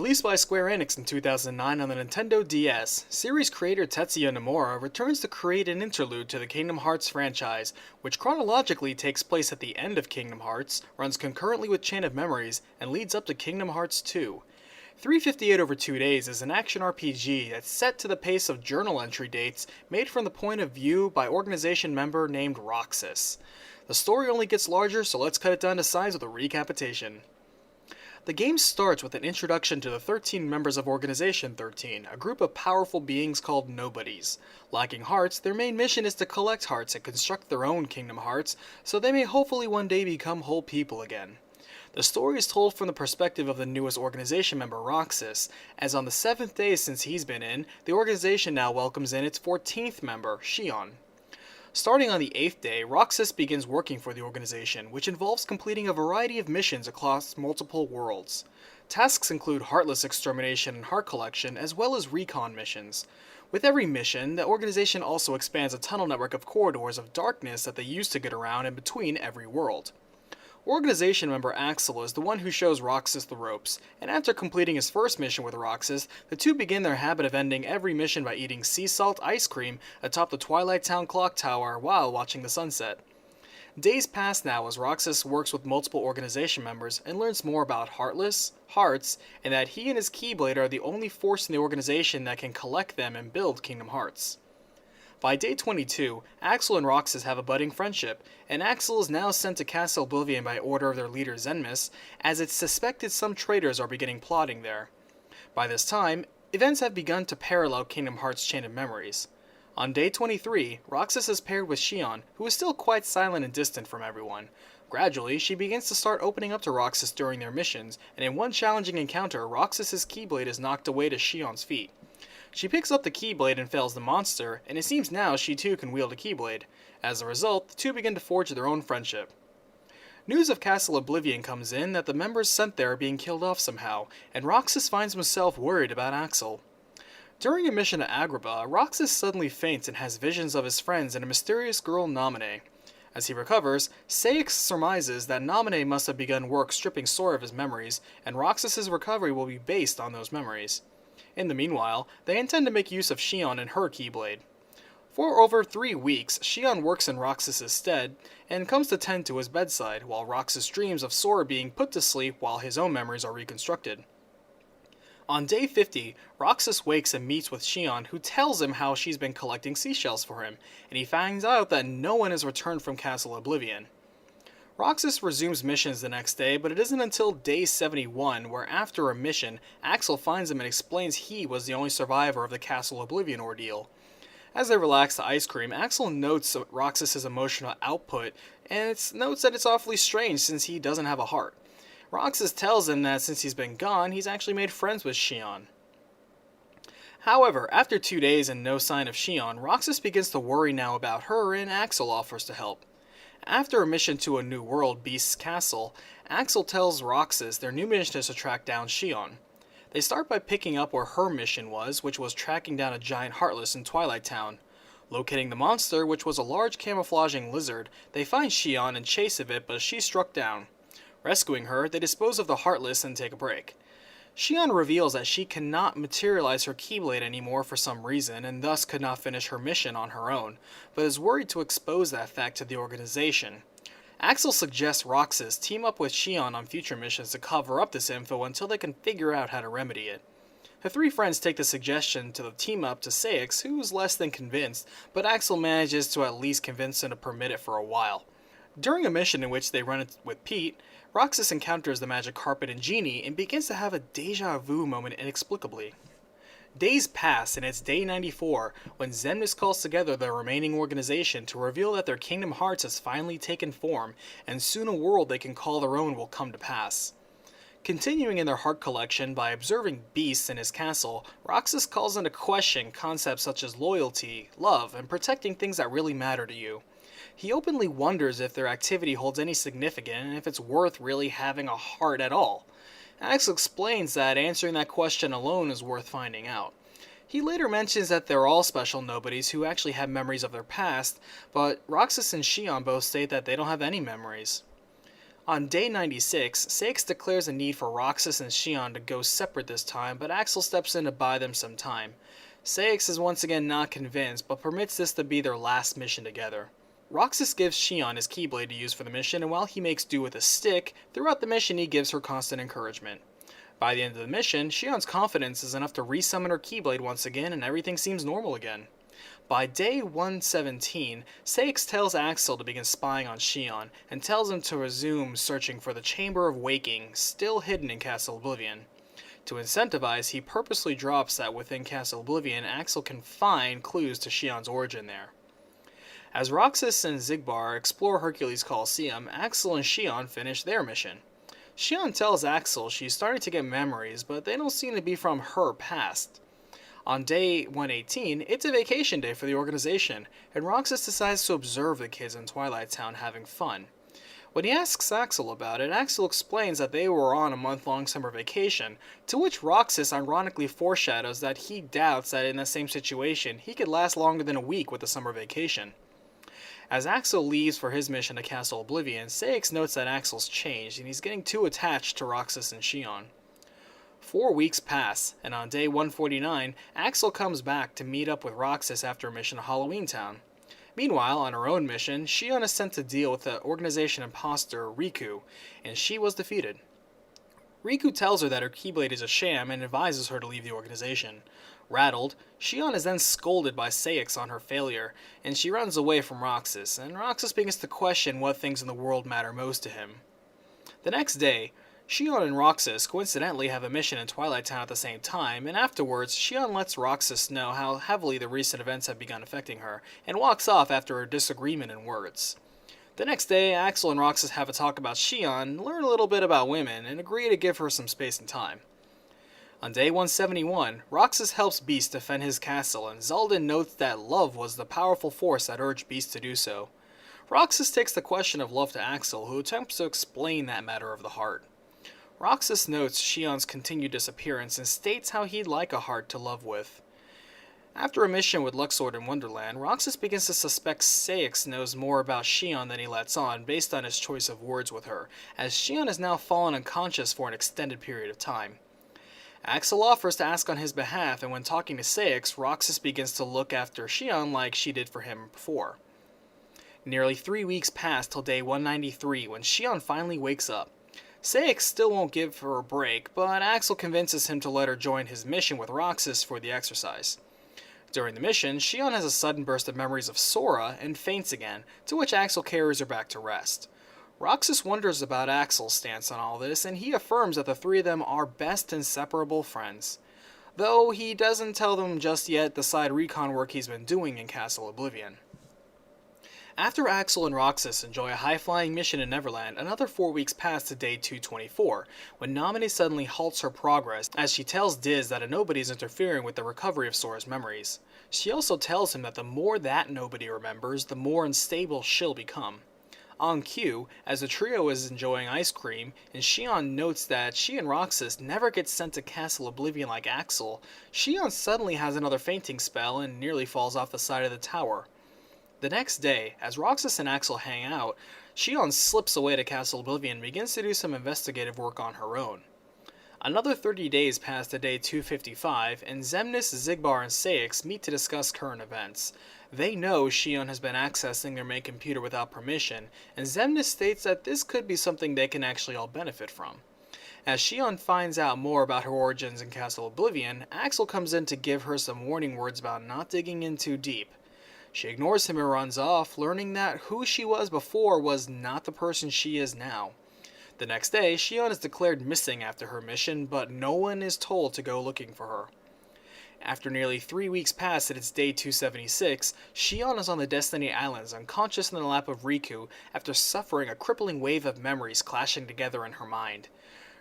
Released by Square Enix in 2009 on the Nintendo DS, series creator Tetsuya Nomura returns to create an interlude to the Kingdom Hearts franchise, which chronologically takes place at the end of Kingdom Hearts, runs concurrently with Chain of Memories, and leads up to Kingdom Hearts 2. 358 over 2 days is an action RPG that's set to the pace of journal entry dates made from the point of view by organization member named Roxas. The story only gets larger, so let's cut it down to size with a recapitation. The game starts with an introduction to the 13 members of Organization 13, a group of powerful beings called Nobodies. Lacking hearts, their main mission is to collect hearts and construct their own Kingdom Hearts, so they may hopefully one day become whole people again. The story is told from the perspective of the newest organization member, Roxas, as on the 7th day since he's been in, the organization now welcomes in its 14th member, Shion. Starting on the 8th day, Roxas begins working for the organization, which involves completing a variety of missions across multiple worlds. Tasks include heartless extermination and heart collection, as well as recon missions. With every mission, the organization also expands a tunnel network of corridors of darkness that they use to get around in between every world. Organization member Axel is the one who shows Roxas the ropes, and after completing his first mission with Roxas, the two begin their habit of ending every mission by eating sea salt ice cream atop the Twilight Town clock tower while watching the sunset. Days pass now as Roxas works with multiple organization members and learns more about Heartless, Hearts, and that he and his Keyblade are the only force in the organization that can collect them and build Kingdom Hearts. By day 22, Axel and Roxas have a budding friendship, and Axel is now sent to Castle Oblivion by order of their leader Zenmus, as it's suspected some traitors are beginning plotting there. By this time, events have begun to parallel Kingdom Hearts' Chain of Memories. On day 23, Roxas is paired with Shion, who is still quite silent and distant from everyone. Gradually, she begins to start opening up to Roxas during their missions, and in one challenging encounter, Roxas' Keyblade is knocked away to Shion's feet. She picks up the Keyblade and fells the monster, and it seems now she too can wield a Keyblade. As a result, the two begin to forge their own friendship. News of Castle Oblivion comes in that the members sent there are being killed off somehow, and Roxas finds himself worried about Axel. During a mission to Agrabah, Roxas suddenly faints and has visions of his friends and a mysterious girl Naminé. As he recovers, Saix surmises that Naminé must have begun work stripping Sora of his memories, and Roxas' recovery will be based on those memories. In the meanwhile, they intend to make use of Shion and her Keyblade. For over 3 weeks, Shion works in Roxas' stead and comes to tend to his bedside, while Roxas dreams of Sora being put to sleep while his own memories are reconstructed. On day 50, Roxas wakes and meets with Shion, who tells him how she's been collecting seashells for him, and he finds out that no one has returned from Castle Oblivion. Roxas resumes missions the next day, but it isn't until day 71 where after a mission, Axel finds him and explains he was the only survivor of the Castle Oblivion ordeal. As they relax the ice cream, Axel notes Roxas' emotional output, and notes that it's awfully strange since he doesn't have a heart. Roxas tells him that since he's been gone, he's actually made friends with Shion. However, after 2 days and no sign of Shion, Roxas begins to worry now about her and Axel offers to help. After a mission to a new world, Beast's Castle, Axel tells Roxas their new mission is to track down Shion. They start by picking up where her mission was, which was tracking down a giant Heartless in Twilight Town. Locating the monster, which was a large camouflaging lizard, they find Shion and chase of it, but she's struck down. Rescuing her, they dispose of the Heartless and take a break. Shion reveals that she cannot materialize her Keyblade anymore for some reason, and thus could not finish her mission on her own, but is worried to expose that fact to the organization. Axel suggests Roxas team up with Shion on future missions to cover up this info until they can figure out how to remedy it. The three friends take the suggestion to team up to Saix, who is less than convinced, but Axel manages to at least convince him to permit it for a while. During a mission in which they run it with Pete, Roxas encounters the magic carpet and genie and begins to have a deja vu moment inexplicably. Days pass and it's day 94 when Zenmus calls together the remaining organization to reveal that their Kingdom Hearts has finally taken form and soon a world they can call their own will come to pass. Continuing in their heart collection by observing Beast in his castle, Roxas calls into question concepts such as loyalty, love, and protecting things that really matter to you. He openly wonders if their activity holds any significance and if it's worth really having a heart at all. Axel explains that answering that question alone is worth finding out. He later mentions that they're all special nobodies who actually have memories of their past, but Roxas and Shion both state that they don't have any memories. On day 96, Seix declares a need for Roxas and Shion to go separate this time, but Axel steps in to buy them some time. Seix is once again not convinced, but permits this to be their last mission together. Roxas gives Shion his Keyblade to use for the mission, and while he makes do with a stick, throughout the mission he gives her constant encouragement. By the end of the mission, Shion's confidence is enough to resummon her Keyblade once again, and everything seems normal again. By day 117, Seix tells Axel to begin spying on Shion, and tells him to resume searching for the Chamber of Waking, still hidden in Castle Oblivion. To incentivize, he purposely drops that within Castle Oblivion, Axel can find clues to Shion's origin there. As Roxas and Xigbar explore Hercules Coliseum, Axel and Shion finish their mission. Shion tells Axel she's starting to get memories, but they don't seem to be from her past. On day 118, it's a vacation day for the organization, and Roxas decides to observe the kids in Twilight Town having fun. When he asks Axel about it, Axel explains that they were on a month-long summer vacation, to which Roxas ironically foreshadows that he doubts that in the same situation he could last longer than a week with a summer vacation. As Axel leaves for his mission to Castle Oblivion, Seix notes that Axel's changed and he's getting too attached to Roxas and Shion. 4 weeks pass, and on day 149, Axel comes back to meet up with Roxas after a mission to Halloween Town. Meanwhile, on her own mission, Shion is sent to deal with the organization imposter Riku, and she was defeated. Riku tells her that her Keyblade is a sham and advises her to leave the organization. Rattled, Shion is then scolded by Seix on her failure, and she runs away from Roxas, and Roxas begins to question what things in the world matter most to him. The next day, Shion and Roxas coincidentally have a mission in Twilight Town at the same time, and afterwards, Shion lets Roxas know how heavily the recent events have begun affecting her, and walks off after a disagreement in words. The next day, Axel and Roxas have a talk about Shion, learn a little bit about women, and agree to give her some space and time. On day 171, Roxas helps Beast defend his castle, and Xaldin notes that love was the powerful force that urged Beast to do so. Roxas takes the question of love to Axel, who attempts to explain that matter of the heart. Roxas notes Shion's continued disappearance and states how he'd like a heart to love with. After a mission with Luxord in Wonderland, Roxas begins to suspect Seix knows more about Shion than he lets on based on his choice of words with her, as Shion has now fallen unconscious for an extended period of time. Axel offers to ask on his behalf, and when talking to Seix, Roxas begins to look after Shion like she did for him before. Nearly 3 weeks pass till day 193 when Shion finally wakes up. Seix still won't give her a break, but Axel convinces him to let her join his mission with Roxas for the exercise. During the mission, Shion has a sudden burst of memories of Sora and faints again, to which Axel carries her back to rest. Roxas wonders about Axel's stance on all this, and he affirms that the three of them are best inseparable friends. Though he doesn't tell them just yet the side recon work he's been doing in Castle Oblivion. After Axel and Roxas enjoy a high-flying mission in Neverland, another 4 weeks pass to day 224, when Naminé suddenly halts her progress as she tells Diz that a nobody is interfering with the recovery of Sora's memories. She also tells him that the more that nobody remembers, the more unstable she'll become. On cue, as the trio is enjoying ice cream, and Shion notes that she and Roxas never get sent to Castle Oblivion like Axel, Shion suddenly has another fainting spell and nearly falls off the side of the tower. The next day, as Roxas and Axel hang out, Shion slips away to Castle Oblivion and begins to do some investigative work on her own. Another 30 days pass to day 255, and Xemnas, Xigbar, and Seix meet to discuss current events. They know Shion has been accessing their main computer without permission, and Xemnas states that this could be something they can actually all benefit from. As Shion finds out more about her origins in Castle Oblivion, Axel comes in to give her some warning words about not digging in too deep. She ignores him and runs off, learning that who she was before was not the person she is now. The next day, Shion is declared missing after her mission, but no one is told to go looking for her. After nearly 3 weeks pass at its day 276, Shion is on the Destiny Islands, unconscious in the lap of Riku after suffering a crippling wave of memories clashing together in her mind.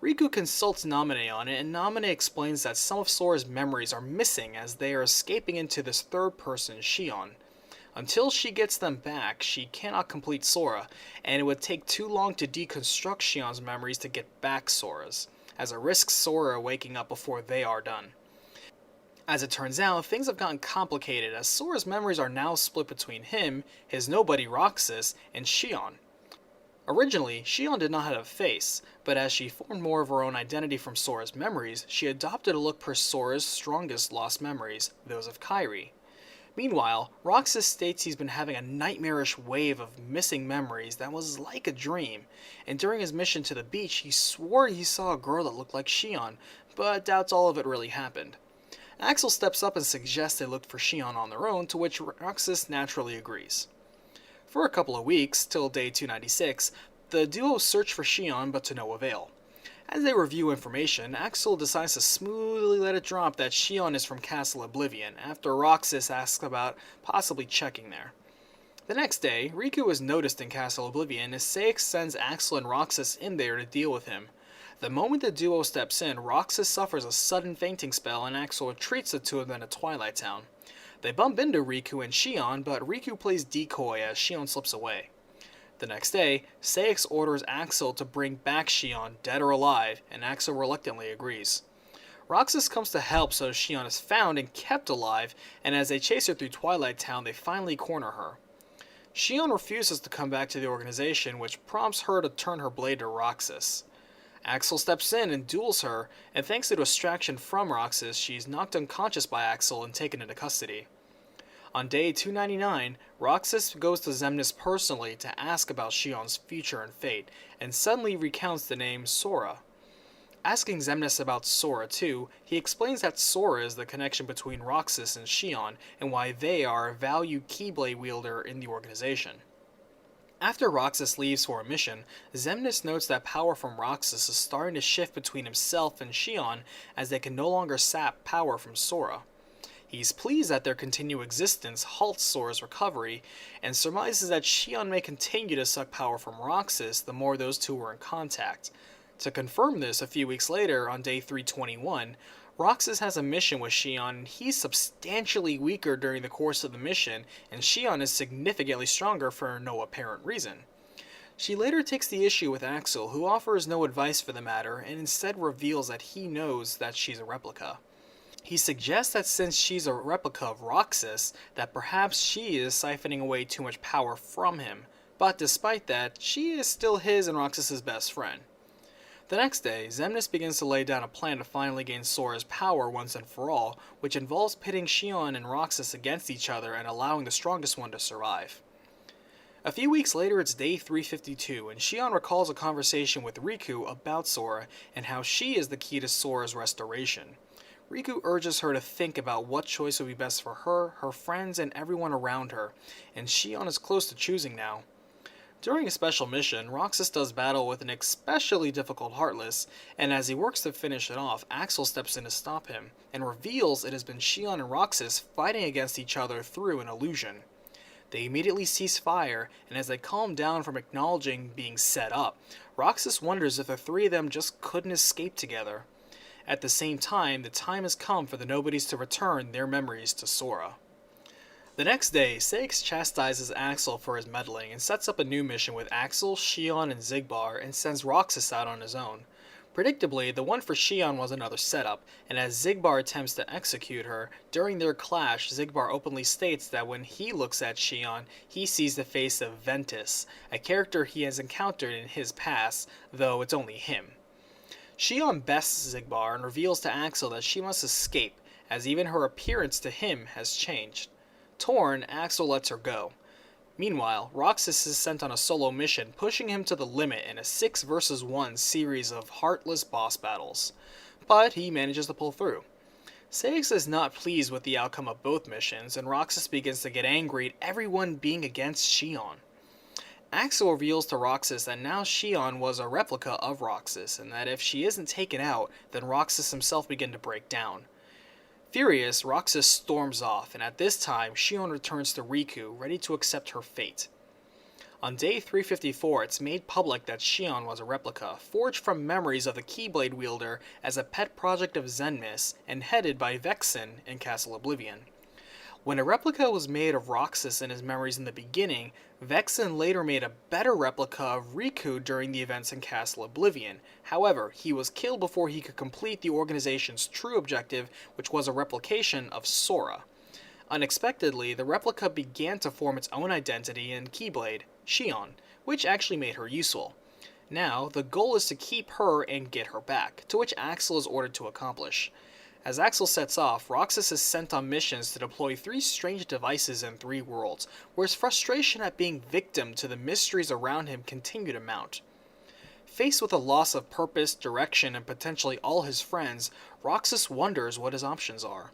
Riku consults Naminé on it, and Naminé explains that some of Sora's memories are missing as they are escaping into this third person, Shion. Until she gets them back, she cannot complete Sora, and it would take too long to deconstruct Shion's memories to get back Sora's, as it risks Sora waking up before they are done. As it turns out, things have gotten complicated as Sora's memories are now split between him, his nobody Roxas, and Shion. Originally, Shion did not have a face, but as she formed more of her own identity from Sora's memories, she adopted a look per Sora's strongest lost memories, those of Kairi. Meanwhile, Roxas states he's been having a nightmarish wave of missing memories that was like a dream, and during his mission to the beach, he swore he saw a girl that looked like Shion, but doubts all of it really happened. Axel steps up and suggests they look for Shion on their own, to which Roxas naturally agrees. For a couple of weeks, till day 296, the duo search for Shion, but to no avail. As they review information, Axel decides to smoothly let it drop that Shion is from Castle Oblivion, after Roxas asks about possibly checking there. The next day, Riku is noticed in Castle Oblivion as Saix sends Axel and Roxas in there to deal with him. The moment the duo steps in, Roxas suffers a sudden fainting spell and Axel retreats the two of them to Twilight Town. They bump into Riku and Shion, but Riku plays decoy as Shion slips away. The next day, Saix orders Axel to bring back Shion, dead or alive, and Axel reluctantly agrees. Roxas comes to help so Shion is found and kept alive, and as they chase her through Twilight Town, they finally corner her. Shion refuses to come back to the organization, which prompts her to turn her blade to Roxas. Axel steps in and duels her, and thanks to distraction from Roxas, she's knocked unconscious by Axel and taken into custody. On day 299, Roxas goes to Xemnas personally to ask about Shion's future and fate, and suddenly recounts the name Sora. Asking Xemnas about Sora too, he explains that Sora is the connection between Roxas and Shion, and why they are a valued Keyblade wielder in the organization. After Roxas leaves for a mission, Xemnas notes that power from Roxas is starting to shift between himself and Shion, as they can no longer sap power from Sora. He's pleased that their continued existence halts Sora's recovery, and surmises that Shion may continue to suck power from Roxas the more those two were in contact. To confirm this, a few weeks later, on day 321, Roxas has a mission with Shion, and he's substantially weaker during the course of the mission, and Shion is significantly stronger for no apparent reason. She later takes the issue with Axel, who offers no advice for the matter, and instead reveals that he knows that she's a replica. He suggests that since she's a replica of Roxas, that perhaps she is siphoning away too much power from him, but despite that, she is still his and Roxas' best friend. The next day, Xemnas begins to lay down a plan to finally gain Sora's power once and for all, which involves pitting Shion and Roxas against each other and allowing the strongest one to survive. A few weeks later, it's day 352, and Shion recalls a conversation with Riku about Sora and how she is the key to Sora's restoration. Riku urges her to think about what choice would be best for her, her friends, and everyone around her, and Shion is close to choosing now. During a special mission, Roxas does battle with an especially difficult Heartless, and as he works to finish it off, Axel steps in to stop him, and reveals it has been Shion and Roxas fighting against each other through an illusion. They immediately cease fire, and as they calm down from acknowledging being set up, Roxas wonders if the three of them just couldn't escape together. At the same time, the time has come for the nobodies to return their memories to Sora. The next day, Saix chastises Axel for his meddling and sets up a new mission with Axel, Shion, and Xigbar, and sends Roxas out on his own. Predictably, the one for Shion was another setup, and as Xigbar attempts to execute her, during their clash, Xigbar openly states that when he looks at Shion, he sees the face of Ventus, a character he has encountered in his past, though it's only him. Shion bests Xigbar and reveals to Axel that she must escape, as even her appearance to him has changed. Torn, Axel lets her go. Meanwhile, Roxas is sent on a solo mission, pushing him to the limit in a 6 vs 1 series of heartless boss battles. But he manages to pull through. Saix is not pleased with the outcome of both missions, and Roxas begins to get angry at everyone being against Shion. Axel reveals to Roxas that now Shion was a replica of Roxas, and that if she isn't taken out, then Roxas himself begin to break down. Furious, Roxas storms off, and at this time, Shion returns to Riku, ready to accept her fate. On day 354, it's made public that Shion was a replica, forged from memories of the Keyblade wielder as a pet project of Xemnas, and headed by Vexen in Castle Oblivion. When a replica was made of Roxas in his memories in the beginning, Vexen later made a better replica of Riku during the events in Castle Oblivion. However, he was killed before he could complete the organization's true objective, which was a replication of Sora. Unexpectedly, the replica began to form its own identity in Keyblade, Shion, which actually made her useful. Now, the goal is to keep her and get her back, to which Axel is ordered to accomplish. As Axel sets off, Roxas is sent on missions to deploy 3 strange devices in 3 worlds, where his frustration at being victim to the mysteries around him continue to mount. Faced with a loss of purpose, direction, and potentially all his friends, Roxas wonders what his options are.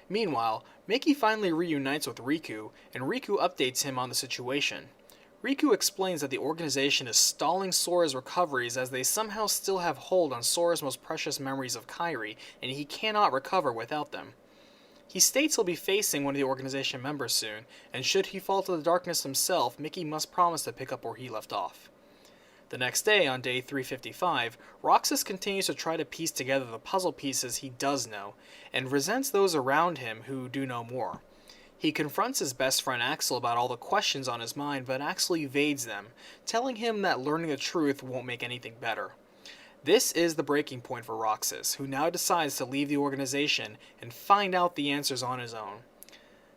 Meanwhile, Mickey finally reunites with Riku, and Riku updates him on the situation. Riku explains that the organization is stalling Sora's recoveries as they somehow still have hold on Sora's most precious memories of Kairi, and he cannot recover without them. He states he'll be facing one of the organization members soon, and should he fall to the darkness himself, Mickey must promise to pick up where he left off. The next day, on day 355, Roxas continues to try to piece together the puzzle pieces he does know, and resents those around him who do know more. He confronts his best friend Axel about all the questions on his mind, but Axel evades them, telling him that learning the truth won't make anything better. This is the breaking point for Roxas, who now decides to leave the organization and find out the answers on his own.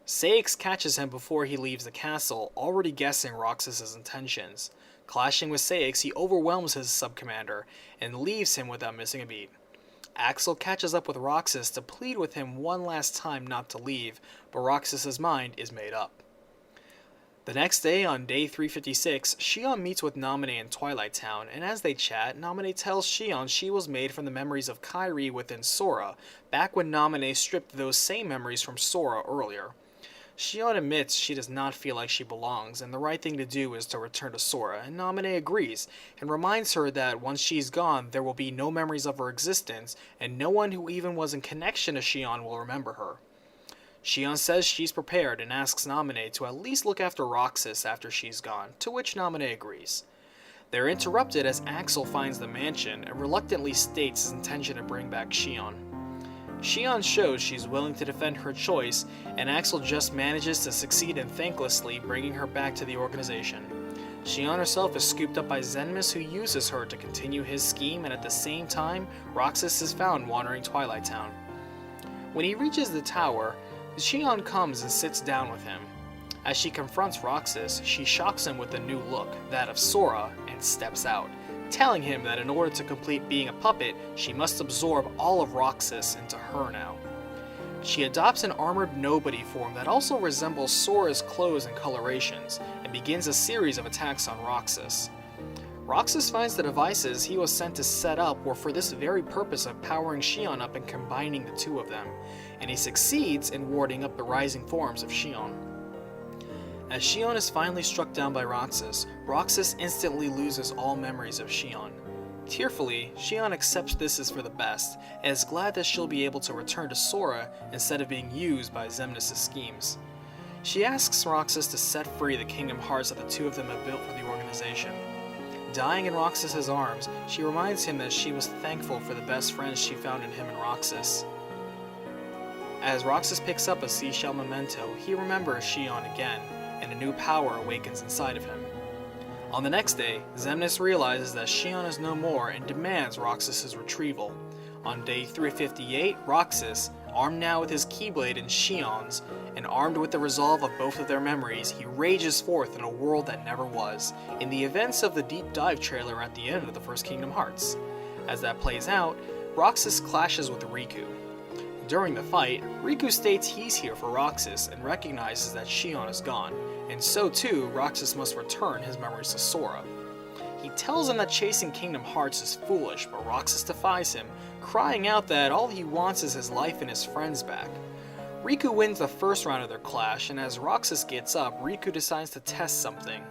Saix catches him before he leaves the castle, already guessing Roxas' intentions. Clashing with Saix, he overwhelms his sub-commander and leaves him without missing a beat. Axel catches up with Roxas to plead with him one last time not to leave, but Roxas' mind is made up. The next day, on day 356, Shion meets with Naminé in Twilight Town, and as they chat, Naminé tells Shion she was made from the memories of Kairi within Sora, back when Naminé stripped those same memories from Sora earlier. Shion admits she does not feel like she belongs, and the right thing to do is to return to Sora, and Naminé agrees, and reminds her that once she's gone, there will be no memories of her existence, and no one who even was in connection to Shion will remember her. Shion says she's prepared, and asks Naminé to at least look after Roxas after she's gone, to which Naminé agrees. They're interrupted as Axel finds the mansion, and reluctantly states his intention to bring back Shion. Shion shows she's willing to defend her choice, and Axel just manages to succeed in thanklessly bringing her back to the organization. Shion herself is scooped up by Zenmus, who uses her to continue his scheme, and at the same time, Roxas is found wandering Twilight Town. When he reaches the tower, Shion comes and sits down with him. As she confronts Roxas, she shocks him with a new look, that of Sora, and steps out, telling him that in order to complete being a puppet, she must absorb all of Roxas into her now. She adopts an armored nobody form that also resembles Sora's clothes and colorations, and begins a series of attacks on Roxas. Roxas finds the devices he was sent to set up were for this very purpose of powering Shion up and combining the two of them, and he succeeds in warding up the rising forms of Shion. As Shion is finally struck down by Roxas, Roxas instantly loses all memories of Shion. Tearfully, Shion accepts this is for the best, and is glad that she'll be able to return to Sora instead of being used by Xemnas' schemes. She asks Roxas to set free the Kingdom Hearts that the two of them have built for the organization. Dying in Roxas' arms, she reminds him that she was thankful for the best friends she found in him and Roxas. As Roxas picks up a seashell memento, he remembers Shion again, and a new power awakens inside of him. On the next day, Xemnas realizes that Shion is no more and demands Roxas' retrieval. On day 358, Roxas, armed now with his Keyblade and Shion's, and armed with the resolve of both of their memories, he rages forth in a world that never was, in the events of the deep dive trailer at the end of the first Kingdom Hearts. As that plays out, Roxas clashes with Riku. During the fight, Riku states he's here for Roxas and recognizes that Shion is gone, and so too, Roxas must return his memories to Sora. He tells him that chasing Kingdom Hearts is foolish, but Roxas defies him, crying out that all he wants is his life and his friends back. Riku wins the first round of their clash, and as Roxas gets up, Riku decides to test something.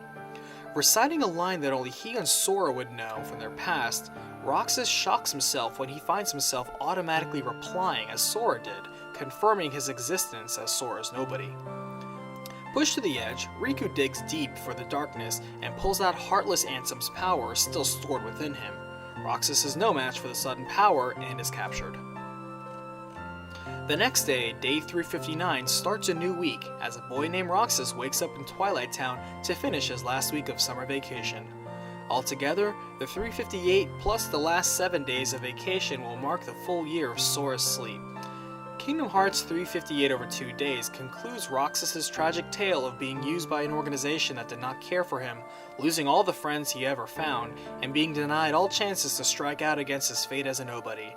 Reciting a line that only he and Sora would know from their past, Roxas shocks himself when he finds himself automatically replying as Sora did, confirming his existence as Sora's nobody. Pushed to the edge, Riku digs deep for the darkness and pulls out Heartless Ansem's power still stored within him. Roxas is no match for the sudden power and is captured. The next day, day 359, starts a new week as a boy named Roxas wakes up in Twilight Town to finish his last week of summer vacation. Altogether, the 358 plus the last 7 days of vacation will mark the full year of Sora's sleep. Kingdom Hearts 358 over 2 days concludes Roxas' tragic tale of being used by an organization that did not care for him, losing all the friends he ever found, and being denied all chances to strike out against his fate as a nobody.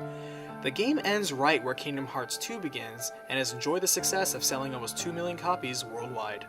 The game ends right where Kingdom Hearts 2 begins, and has enjoyed the success of selling almost 2 million copies worldwide.